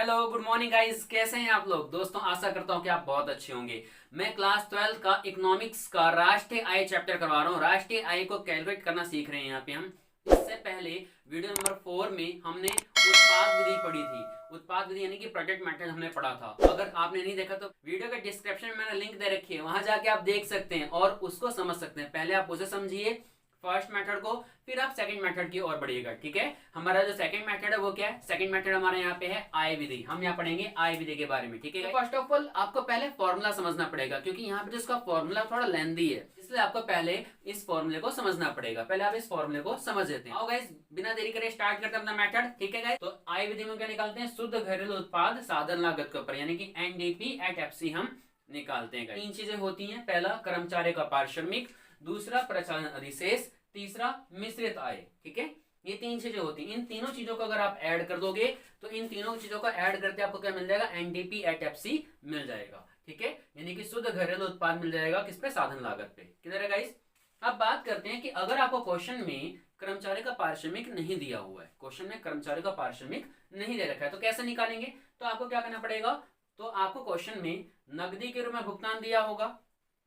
Hello good morning guys, कैसे हैं आप लोग। दोस्तों आशा करता हूं कि आप बहुत अच्छे होंगे। मैं क्लास 12 का इकोनॉमिक्स का राष्ट्रीय आय चैप्टर करवा रहा हूं। राष्ट्रीय आय को कैलकुलेट करना सीख रहे हैं यहाँ पे हम। इससे पहले वीडियो नंबर 4 में हमने उत्पाद विधि पढ़ी थी। उत्पाद विधि यानी कि प्रोडक्ट मेथड हमने पढ़ा था। अगर आपने नहीं देखा तो वीडियो के डिस्क्रिप्शन में मैंने लिंक दे रखी है, वहां जाके आप देख सकते हैं और उसको समझ सकते हैं। पहले आप उसे समझिए फर्स्ट मेथड को, फिर आप सेकंड मेथड की ओर बढ़िएगा। ठीक है, हमारा जो सेकंड मेथड है वो क्या है। सेकंड मेथड हमारे यहाँ पे है आय विधि। हम यहाँ पढ़ेंगे आय विधि के बारे में। ठीक है, फर्स्ट ऑफ ऑल आपको पहले फॉर्मूला समझना पड़ेगा, क्योंकि यहाँ पे जो इसका फॉर्मूला थोड़ा लेंदी है, इसलिए आपको पहले इस फॉर्मूले को समझना पड़ेगा। पहले आप इस फॉर्मूले को समझ लेते हैं। आओ गाइस, बिना देरी करे स्टार्ट करते हैं अपना मेथड। ठीक है गाइस, तो आय विधि में क्या निकालते हैं, शुद्ध घरेलू उत्पाद साधन लागत के ऊपर, यानी कि एनडीपी एट एफसी हम निकालते हैं। तीन चीजें होती हैं, पहला कर्मचारी का पारिश्रमिक, दूसरा प्रचालन अधिशेष, तीसरा मिश्रित आय। ठीक है, ये तीन चीजें होती हैं। इन तीनों चीजों को अगर आप ऐड कर दोगे तो इन तीनों चीजों को ऐड करके आपको क्या मिल जाएगा, एनडीपी एट एफसी मिल जाएगा। ठीक है, यानी कि शुद्ध घरेलू उत्पाद मिल जाएगा किस पे, साधन लागत पे। किधर है गाइस। अब बात करते हैं कि अगर आपको क्वेश्चन में कर्मचारी का पारिश्रमिक नहीं दिया हुआ है, क्वेश्चन में कर्मचारी का पारिश्रमिक नहीं दे रखा है, तो कैसे निकालेंगे। तो आपको क्या करना पड़ेगा, तो आपको क्वेश्चन में नकदी के रूप में भुगतान दिया होगा,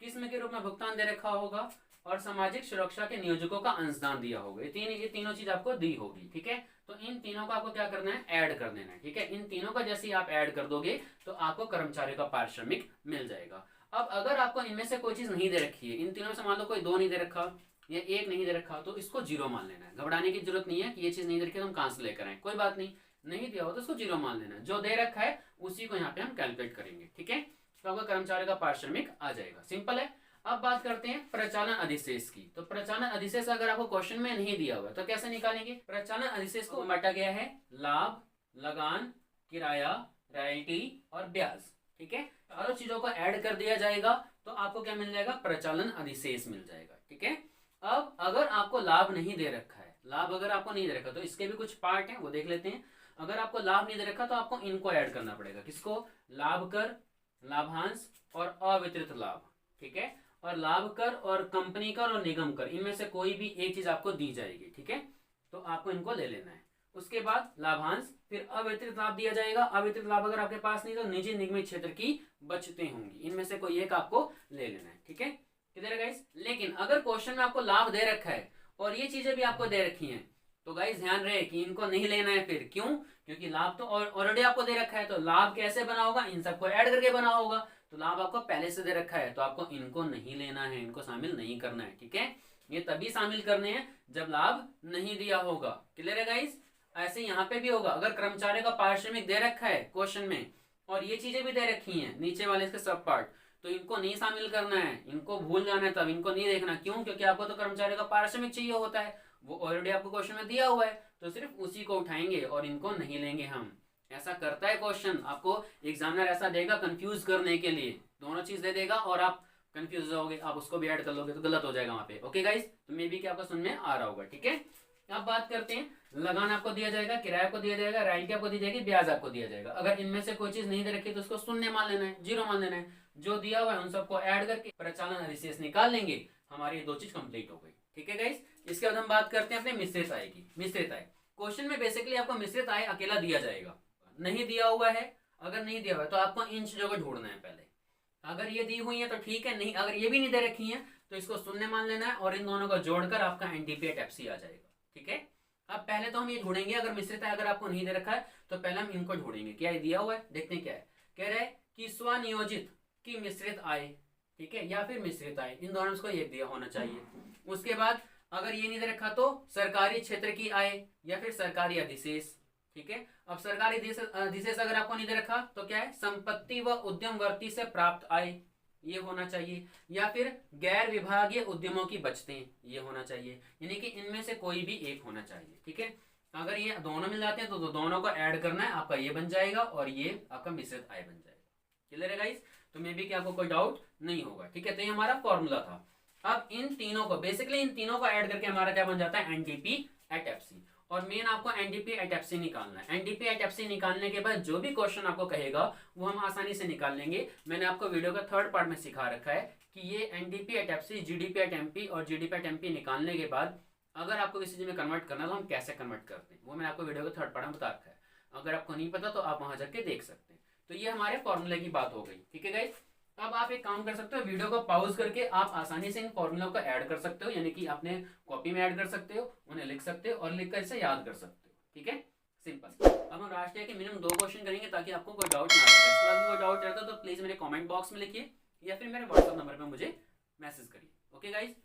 किस्म के रूप में भुगतान दे रखा होगा, और सामाजिक सुरक्षा के नियोजकों का अंशदान दिया होगा। ये तीनों चीज आपको दी होगी। ठीक है, तो इन तीनों को आपको क्या करना है, ऐड कर देना है। ठीक है, इन तीनों का जैसे आप ऐड कर दोगे तो आपको कर्मचारी का पारिश्रमिक मिल जाएगा। अब अगर आपको इनमें से कोई चीज नहीं दे रखी है, इन तीनों में से मान लो कोई दो नहीं दे रखा या एक नहीं दे रखा, तो इसको जीरो मान लेना है। घबराने की जरूरत नहीं है कि ये चीज नहीं दे रखी तो हम कहां से लेकर आए, कोई बात नहीं। नहीं दिया हो तो उसको जीरो मान लेना है। जो दे रखा है उसी को यहाँ पे हम कैलकुलेट करेंगे। ठीक है, तो आपका कर्मचारी का पारिश्रमिक आ जाएगा, सिंपल है। अब बात करते हैं प्रचालन अधिशेष की। तो प्रचालन अधिशेष अगर आपको क्वेश्चन में नहीं दिया हुआ तो कैसे निकालेंगे। प्रचालन अधिशेष को बांटा गया है लाभ, लगान, किराया, रॉयल्टी और ब्याज। ठीक है, चारों चीजों को ऐड कर दिया जाएगा तो आपको क्या मिल जाएगा, प्रचालन अधिशेष मिल जाएगा। ठीक है, अब अगर आपको लाभ नहीं दे रखा है, लाभ अगर आपको नहीं दे रखा तो इसके भी कुछ पार्ट हैं, वो देख लेते हैं। अगर आपको लाभ नहीं दे रखा तो आपको इनको ऐड करना पड़ेगा। किसको, लाभ कर, लाभांश और अवितरित लाभ। ठीक है, और लाभ कर और कंपनी कर और निगम कर, इनमें से कोई भी एक चीज आपको दी जाएगी। ठीक है, तो आपको इनको ले लेना है। उसके बाद लाभांश, फिर अवितरित लाभ दिया जाएगा। अवितरित लाभ अगर आपके पास नहीं तो निजी निगमित क्षेत्र की बचतें होंगी, इनमें से कोई एक आपको ले लेना है। ठीक है, किधर है गाइस। लेकिन अगर क्वेश्चन में आपको लाभ दे रखा है और ये चीजें भी आपको दे रखी हैं, तो गाइस ध्यान रहे कि इनको नहीं लेना है। फिर क्यों, क्योंकि लाभ तो ऑलरेडी आपको दे रखा है, तो लाभ कैसे बना होगा, इन सबको ऐड करके बना होगा। तो लाभ आपको पहले से दे रखा है तो आपको इनको नहीं लेना है, इनको शामिल नहीं करना है। ठीक है, ये तभी शामिल करने हैं जब लाभ नहीं दिया होगा। क्लियर है गाइस। ऐसे यहाँ पे भी होगा, अगर कर्मचारी का पारिश्रमिक दे रखा है क्वेश्चन में और ये चीजें भी दे रखी हैं नीचे वाले इसके सब पार्ट, तो इनको नहीं शामिल करना है, इनको भूल जाना है, तब इनको नहीं देखना। क्यों, क्योंकि आपको तो कर्मचारी का पारिश्रमिक चाहिए होता है, वो ऑलरेडी आपको क्वेश्चन में दिया हुआ है, तो सिर्फ उसी को उठाएंगे और इनको नहीं लेंगे हम। ऐसा करता है क्वेश्चन, आपको एग्जामिनर ऐसा देगा कंफ्यूज करने के लिए, दोनों चीज दे देगा और आप कंफ्यूज हो जाओगे, आप उसको भी ऐड कर लोगे तो गलत हो जाएगा वहां पे। ओके गाइस, तो मे बी कि आपको सुन में आ रहा होगा। ठीक है, अब बात करते हैं, लगान आपको दिया जाएगा, किराया को दिया जाएगा, रॉयल्टी आपको दी जाएगी, ब्याज आपको दिया जाएगा। अगर इनमें से कोई चीज नहीं दे रखी तो उसको शून्य मान लेना है, जीरो मान लेना है। जो दिया हुआ है उन सबको ऐड करके प्रचालन अधिशेष निकाल लेंगे, हमारी दो चीज कंप्लीट हो गई। ठीक है गाइस, इसके बाद हम बात करते हैं अपने मिश्रित आय की। मिश्रित आय क्वेश्चन में बेसिकली आपको मिश्रित आय अकेला दिया जाएगा, नहीं दिया हुआ है। अगर नहीं दिया हुआ है तो आपको इन चीजों को ढूंढना है पहले। अगर ये दी हुई है तो ठीक है, नहीं अगर ये भी नहीं दे रखी है तो इसको शून्य मान लेना है और इन दोनों को जोड़कर आपका एनडीपी एट एफसी आ जाएगा। ठीक है, अब पहले तो हम ये ढूंढेंगे, अगर मिश्रित आय अगर आपको नहीं दे रखा है तो पहले हम इनको ढूंढेंगे। क्या ये दिया हुआ है, देखते हैं क्या है। कह रहे हैं कि स्वनियोजित की मिश्रित आय, ठीक है, या फिर मिश्रित आय, इन दोनों को एक दिया होना चाहिए। उसके बाद अगर ये नहीं दे रखा तो सरकारी क्षेत्र की आय या फिर सरकारी अधिशेष। ठीक है, अब सरकारी अधिशेष अगर आपको नहीं दे रखा तो क्या है, संपत्ति व उद्यम वर्ती से प्राप्त आय, ये होना चाहिए, या फिर गैर विभागीय उद्यमों की बचतें, ये होना चाहिए। यानी कि इनमें से कोई भी एक होना चाहिए। ठीक है, अगर ये दोनों मिल जाते हैं तो दोनों को ऐड करना है, आपका ये बन जाएगा और ये आपका मिश्रित आय बन जाएगा। क्लियर है गाइस, तो मे बी कि आपको कोई डाउट नहीं होगा। ठीक है, तो ये हमारा फॉर्मूला था। अब इन तीनों को बेसिकली इन तीनों को ऐड करके हमारा क्या बन जाता है, एनडीपी एट एफसी। और मेन आपको एनडीपी एट एफसी निकालना है। एनडीपी एट एफसी निकालने के बाद जो भी क्वेश्चन आपको कहेगा वो हम आसानी से निकाल लेंगे। मैंने आपको वीडियो का थर्ड पार्ट में सिखा रखा है कि ये NDP at FC, GDP at MP और जीडीपी एट एमपी निकालने के बाद अगर आपको किसी चीज में कन्वर्ट करना तो हम कैसे कन्वर्ट करते हैं, वो मैंने आपको वीडियो का थर्ड पार्ट में बता रखा है। अगर आपको नहीं पता तो आप वहां जाके देख सकते हैं। तो ये हमारे फॉर्मूले की बात हो गई, ठीक है गाइस। अब आप एक काम कर सकते हो, वीडियो को पॉज करके आप आसानी से इन फॉर्मूलों को ऐड कर सकते हो, यानी कि अपने कॉपी में ऐड कर सकते हो, उन्हें लिख सकते हो और लिखकर इसे याद कर सकते हो, ठीक है, सिंपल। अब हम राष्ट्रीय के मिनिमम 2 क्वेश्चन करेंगे ताकि आपको कोई डाउट ना रहे। इसके बाद कोई डाउट रहता तो प्लीज मेरे कमेंट बॉक्स में लिखिए या फिर मेरे व्हाट्सएप नंबर पे मुझे मैसेज करिए, ओके गाइस।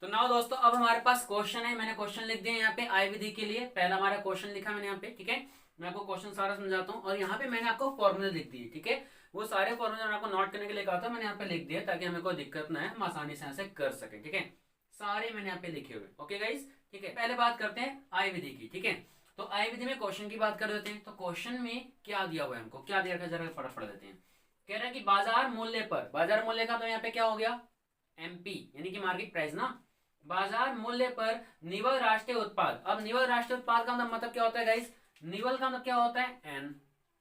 तो नाउ दोस्तों अब हमारे पास क्वेश्चन है, मैंने क्वेश्चन लिख दिए यहाँ पे आय विधि के लिए। पहला हमारा क्वेश्चन लिखा मैंने यहाँ पे, ठीक है। मैं आपको क्वेश्चन सारा समझाता हूँ और यहाँ पे मैंने आपको फॉर्मूले लिख दिए, ठीक है। वो सारे फॉर्मूले मैंने आपको नोट करने के लिए कहा था, मैंने यहाँ पे लिख दिया ताकि हमें कोई दिक्कत ना है, हम आसानी से ऐसे कर सके, ठीक है। सारे मैंने यहाँ पे लिखे हुए, ओके गाइस, ठीक है। पहले बात करते हैं आय विधि की, ठीक है। तो आय विधि में क्वेश्चन की बात कर देते हैं। तो क्वेश्चन में क्या दिया हुआ है हमको, क्या दिया, जरा पढ़ देते हैं। कह रहा है कि बाजार मूल्य पर, बाजार मूल्य का तो यहाँ पे क्या हो गया, एमपी यानी कि मार्केट प्राइस ना। बाजार मूल्य पर निवल राष्ट्रीय उत्पाद। अब निवल राष्ट्रीय उत्पाद का मतलब क्या होता है गाइस, निवल का मतलब क्या होता है एन,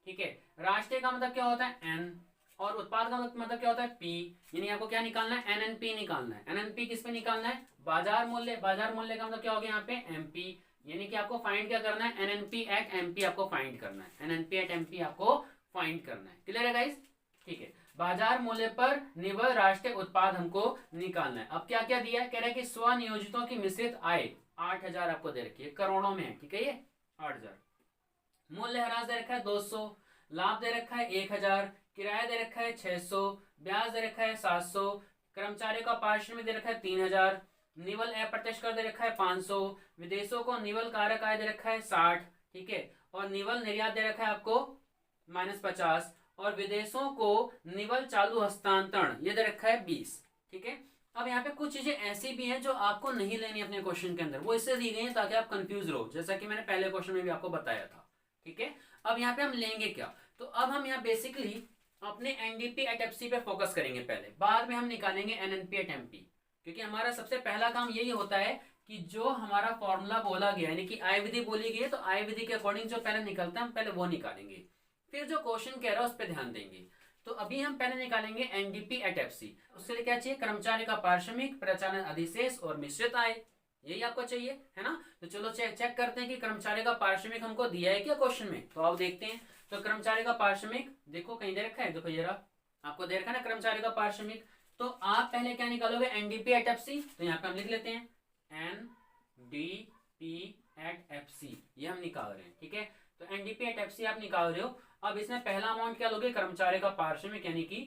ठीक है। राष्ट्रीय का मतलब क्या होता है एन और उत्पाद का मतलब क्या होता है पी। यानी आपको क्या निकालना है, एनएनपी निकालना है। एनएनपी किस पे निकालना है, बाजार मूल्य। बाजार मूल्य का मतलब क्या हो गया यहाँ पे एमपी, यानी कि आपको फाइंड क्या करना है, एनएनपी एट एमपी आपको फाइंड करना है। एनएनपी एट एमपी आपको फाइंड करना है, क्लियर है गाइस, ठीक है। बाजार मूल्य पर निवल राष्ट्रीय उत्पाद हमको निकालना है। अब क्या क्या दिया है, कह रहा है कि स्वनियोजितों की मिश्रित आय 8000 आपको दे रखी है, करोड़ों में है, ठीक है, ये 8000। मूल्य ह्रास दे रखा है 200, लाभ दे रखा है 1000, किराया दे रखा है 600, ब्याज दे रखा है 700, कर्मचारियों का पारिश्रमिक दे रखा है 3000, निवल अप्रत्यक्ष कर दे रखा है 500, विदेशों को निवल कारक आय दे रखा है 60, ठीक है, और निवल निर्यात दे रखा है आपको -50, और विदेशों को निवल चालू हस्तांतरण ये दे रखा है 20, ठीक है। अब यहाँ पे कुछ चीजें ऐसी भी हैं जो आपको नहीं लेनी अपने क्वेश्चन के अंदर, वो इससे दी गई है ताकि आप कंफ्यूज रहो, जैसा कि मैंने पहले क्वेश्चन में भी आपको बताया था, ठीक है। अब यहाँ पे हम लेंगे क्या, तो अब हम यहाँ बेसिकली अपने एनडीपी एट एफसी पे फोकस करेंगे पहले, बाद में हम निकालेंगे एनएनपी एट एमपी, क्योंकि हमारा सबसे पहला काम यही होता है कि जो हमारा फॉर्मूला बोला गया यानी कि आय विधि बोली गई है तो आय विधि के अकॉर्डिंग जो पहले निकलता है हम पहले वो निकालेंगे, फिर जो क्वेश्चन कह रहा है उस पर ध्यान देंगे। तो अभी हम पहले निकालेंगे एनडीपी एट एफसी। उसके लिए क्या चाहिए, कर्मचारी का पारिश्रमिक, प्रचालन अधिशेष और मिश्रित आय, यही आपको चाहिए है ना। तो चलो चेक करते हैं कि कर्मचारी का पारिश्रमिक हमको दिया है क्या क्वेश्चन में, तो आप देखते हैं। तो कर्मचारी का पारिश्रमिक देखो कहीं दे रखा है, देखो ये रहा, आपको दे रखा है ना कर्मचारी का पारिश्रमिक। तो आप पहले क्या निकालोगे, एनडीपी एट एफसी, तो यहाँ पे हम लिख लेते हैं एनडीपी एट एफसी, ये हम निकाल रहे हैं, ठीक है। तो एनडीपी एट एफसी आप निकाल रहे हो। अब इसमें पहला अमाउंट क्या लोगे, कर्मचारी का पारिश्रमिक यानी कि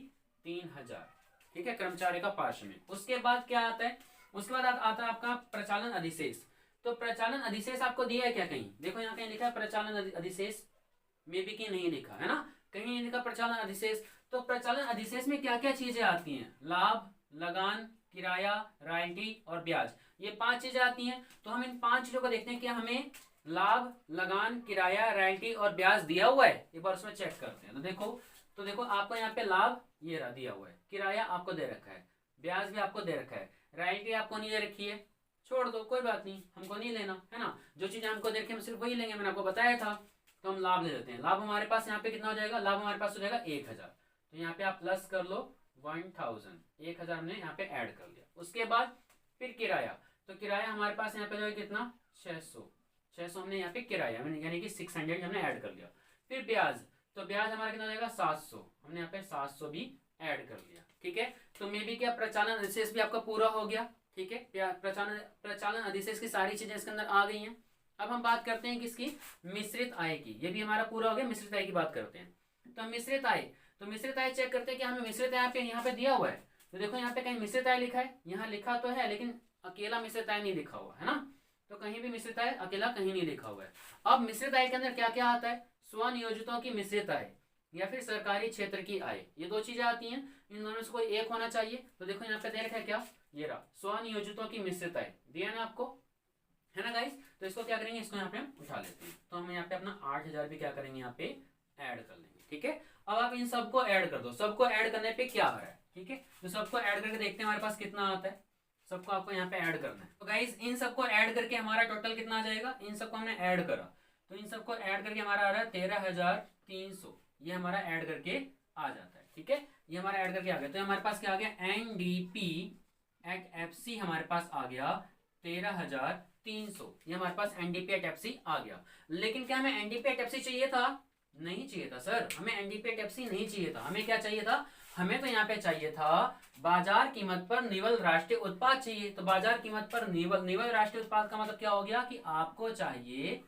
3000, ठीक है, कर्मचारी का पारिश्रमिक। उसके बाद क्या आता है, उसके बाद आता है आपका प्रचालन अधिशेष। तो प्रचालन अधिशेष आपको दिया है क्या, कहीं देखो यहाँ कहीं लिखा है प्रचालन अधिशेष, मे बी कि नहीं लिखा है ना, कहीं नहीं लिखा प्रचालन अधिशेष। तो प्रचालन अधिशेष में क्या क्या चीजें आती हैं, लाभ, लगान, किराया, रॉयल्टी और ब्याज, ये 5 चीजें आती हैं। तो हम इन 5 चीजों को देखते हैं कि हमें लाभ, लगान, किराया, रॉयल्टी और ब्याज दिया हुआ है, एक बार उसमें चेक करते हैं। तो देखो आपको यहाँ पे लाभ ये रहा दिया हुआ है, किराया आपको दे रखा है, ब्याज भी आपको दे रखा है, रॉयल्टी आपको नहीं दे रखी है, छोड़ दो कोई बात नहीं, हमको नहीं लेना है ना, जो चीजें हमको दे रखी है हम सिर्फ वही लेंगे, मैंने आपको बताया था। तो हम लाभ ले लेते हैं। लाभ हमारे पास यहाँ पे कितना हो जाएगा, लाभ हमारे पास हो जाएगा 1000, तो यहाँ पे आप प्लस कर लो 1000, 1000 हमने यहाँ पे ऐड कर लिया। उसके बाद फिर किराया, तो किराया हमारे पास यहाँ पे जो है कितना 600 हमने यहाँ पे किराया यानी कि 600 हमने ऐड कर लिया। फिर ब्याज, तो ब्याज हमारा कितना हो जाएगा 700, हमने यहाँ पे 700 भी ऐड कर लिया, ठीक है। तो मे बी क्या प्रचालन अधिशेष भी आपका पूरा हो गया, ठीक है, प्रचालन अधिशेष की सारी चीजें इसके अंदर आ गई हैं। अब हम बात करते हैं किसकी, मिश्रित आय की, ये भी हमारा पूरा हो गया। मिश्रित आय की बात करते हैं। तो मिश्रित आय, तो मिश्रित आय चेक करते हैं कि हमें मिश्रित आय यहाँ पे दिया हुआ है। तो देखो यहाँ पे कहीं मिश्रित आय लिखा है, यहाँ लिखा तो है लेकिन अकेला मिश्रित आय नहीं लिखा हुआ है ना, तो कहीं भी मिश्रित आय अकेला कहीं नहीं लिखा हुआ है। अब मिश्रित आय के अंदर क्या क्या आता है, स्वनियोजितों की मिश्रित आय या फिर सरकारी क्षेत्र की आय, ये 2 चीजें आती हैं, इन दोनों से कोई एक होना चाहिए। तो देखो यहाँ पे दे रखा है क्या, ये रहा स्वनियोजितों की मिश्रित आय, दिया ना आपको, है ना गाइस। तो इसको क्या करेंगे, इसको यहाँ पे हम उठा लेते हैं। तो हम यहाँ पे अपना 8000 भी क्या करेंगे यहाँ पे ऐड कर लेंगे, ठीक है। अब आप इन सबको ऐड कर दो, सबको ऐड करने पे क्या हो रहा है, ठीक है। तो सबको ऐड करके देखते हैं हमारे पास कितना आता है, सबको आपको यहाँ पे ऐड करना है। तो गाइस इन सबको ऐड करके हमारा टोटल कितना आ जाएगा, इन सबको हमने ऐड करा तो इन सबको ऐड करके हमारा आ रहा है 13300, ये हमारा ऐड करके आ जाता है, ठीक है, ये हमारा ऐड करके आ गया। तो हमारे पास क्या आ गया, एनडीपी एट एफसी हमारे पास आ गया 13300, 300, ये हमारे पास एनडीपी एट एफसी आ गया। लेकिन क्या हमें एनडीपी एट एफसी चाहिए था? नहीं चाहिए था सर, हमें एनडीपी एट एफसी नहीं चाहिए था। हमें क्या चाहिए था? हमें तो यहाँ पे चाहिए था बाजार कीमत पर निवल राष्ट्रीय उत्पाद चाहिए। तो बाजार कीमत पर निवल राष्ट्रीय उत्पाद का मतलब क्या हो गया कि आपको चाहिए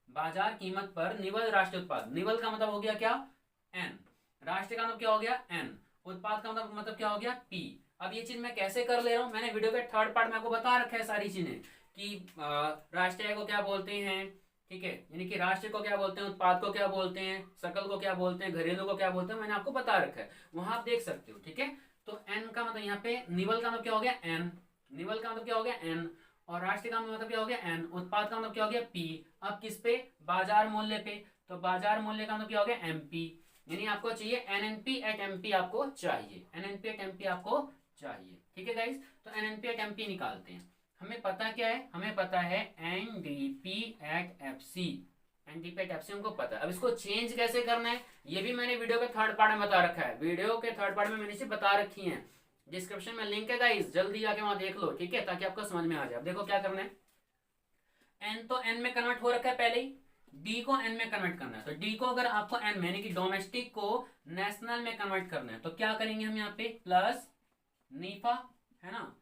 बाजार कीमत पर निवल राष्ट्रीय उत्पाद। निवल का मतलब हो गया क्या? एन। राष्ट्रीय का मतलब क्या हो गया? एन। उत्पाद का मतलब क्या हो गया? पी। अब ये चीज मैं कैसे कर ले रहा हूं, मैंने वीडियो के थर्ड पार्ट में आपको बता रखा है सारी चीजें कि राष्ट्रीय को क्या बोलते हैं, ठीक है, यानी कि राष्ट्रीय को क्या बोलते हैं, उत्पाद को क्या बोलते हैं, सकल को क्या बोलते हैं, घरेलू को क्या बोलते हैं, मैंने आपको बता रखा है, वहां आप देख सकते हो। ठीक है, तो एन का मतलब यहाँ पे निवल का मतलब क्या हो गया? एन। निवल का मतलब क्या हो गया? एन। और राष्ट्रीय का मतलब क्या हो गया? एन। उत्पाद का मतलब क्या हो गया? पी। अब किस पे? बाजार मूल्य पे। तो बाजार मूल्य का मतलब क्या हो गया? एमपी। यानी आपको चाहिए एनएनपी एट एमपी, आपको चाहिए एनएनपी एट एमपी, आपको चाहिए। ठीक है गाइस, तो एनएनपी एट एमपी निकालते हैं। हमें पता क्या है? हमें पता है NDP at FC. NDP at FC हमको पता है। अब इसको चेंज कैसे करना है ये भी मैंने वीडियो के थर्ड पार्ट में बता रखा है। वीडियो के थर्ड पार्ट में मैंने इसे बता रखी है, डिस्क्रिप्शन में लिंक है गाइस, जल्दी जाके वहां देख लो। ठीक है, ताकि आपको समझ में आ जाए। अब देखो क्या करना है, एन तो एन में कन्वर्ट हो रखा है पहले ही, डी को एन में कन्वर्ट करना है। तो डी को अगर आपको एन में यानी कि डोमेस्टिक को नेशनल में कन्वर्ट करना है तो क्या करेंगे हम यहाँ पे? प्लस नीफा, है ना,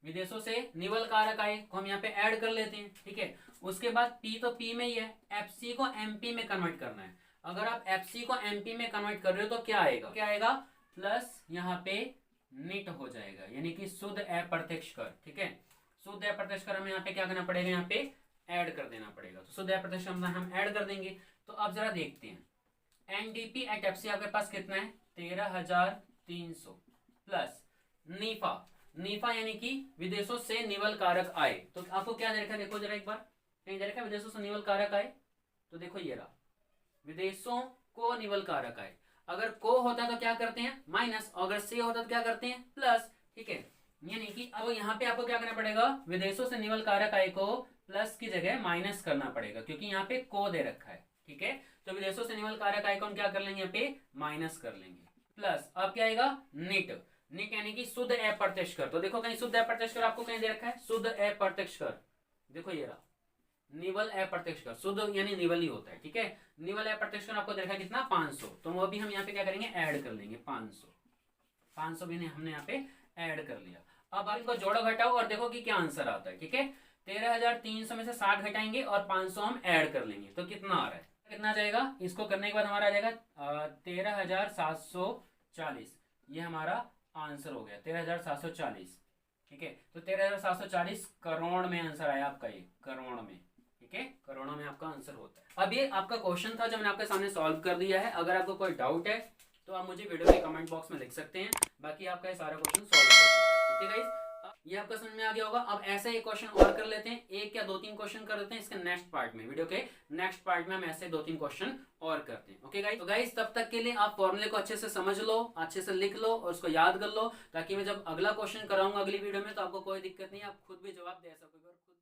विदेशों से निवल कारक आए को हम यहाँ पे ऐड कर लेते हैं। ठीक है, उसके बाद पी तो पी में ही है, एफसी को एमपी में कन्वर्ट करना है। अगर आप एफसी को एमपी में कन्वर्ट कर रहे हो तो क्या आएगा? क्या आएगा? प्लस यहाँ पे निट हो जाएगा, यानी कि शुद्ध अप्रत्यक्ष कर। ठीक है, शुद्ध अप्रत्यक्ष कर हमें यहाँ पे क्या करना पड़ेगा? यहाँ पे ऐड कर देना पड़ेगा। तो शुद्ध अप्रत्यक्ष हम ऐड कर देंगे। तो अब जरा देखते हैं एनडीपी एट एफसी आपके पास कितना है? 13,300 प्लस नीफा। नीफा यानी कि विदेशों से निवल कारक आए। तो आपको क्या दे रखा है? देखो जरा एक बार, कहीं दे रखा है विदेशों से निवल कारक आए? तो देखो ये रहा, विदेशों को निवल कारक आए। अगर को होता तो क्या करते हैं? माइनस। अगर से होता तो क्या करते हैं? प्लस। ठीक है, यानी कि अब यहाँ पे आपको क्या करना पड़ेगा? विदेशों से निवल कारक आय को प्लस की जगह माइनस करना पड़ेगा, क्योंकि यहाँ पे को दे रखा है। ठीक है, तो विदेशों से निवल कारक आय को हम क्या कर लेंगे? यहाँ पे माइनस कर लेंगे। प्लस अब क्या आएगा? निट। निट यानी कि शुद्ध अप्रत्यक्ष कर। तो देखो कहीं शुद्ध अप्रत्यक्ष कर आपको कहीं दे रखा है? शुद्ध अप्रत्यक्ष कर, देखो ये रहा, निवल अप्रत्यक्ष कर। शुद्ध यानी निवल ही होता है। ठीक है, निवल अप्रत्यक्ष कर आपको देखा है कितना? 500। तो वो भी हम यहाँ पे क्या करेंगे? ऐड कर लेंगे 500 भी हमने यहाँ पे ऐड कर लिया। अब आप इनको जोड़ो घटाओ और देखो कि क्या आंसर आता है। ठीक है, 13,300 में से 60 घटाएंगे और 500 हम ऐड कर लेंगे तो कितना आ रहा है? कितना आ जाएगा? इसको करने के बाद हमारा आ जाएगा 13,740। ये हमारा आंसर हो गया 13,740। ठीक है, तो 13,740 करोड़ में आंसर आया आपका, ये करोड़ में। ठीक है, करोड़ों में आपका आंसर होता है। अब ये आपका क्वेश्चन था जो मैंने आपके सामने सॉल्व कर दिया है। अगर आपको कोई डाउट है तो आप मुझे वीडियो के कमेंट बॉक्स में लिख सकते हैं, बाकी आपका ये सारा क्वेश्चन सॉल्व हो चुका है। ठीक है गाइस, ये आपका समझ में आ गया होगा। अब ऐसे ही क्वेश्चन और कर लेते हैं, एक या दो तीन क्वेश्चन कर लेते हैं इसके नेक्स्ट पार्ट में। वीडियो के नेक्स्ट पार्ट में हम ऐसे दो तीन क्वेश्चन और करते हैं। ओके गाइस, तो गाइस तब तक के लिए आप फॉर्मूले को अच्छे से समझ लो, अच्छे से लिख लो और उसको याद कर लो, ताकि मैं जब अगला क्वेश्चन कराऊंगा अगली वीडियो में तो आपको कोई दिक्कत नहीं, आप खुद भी जवाब दे सकोगे।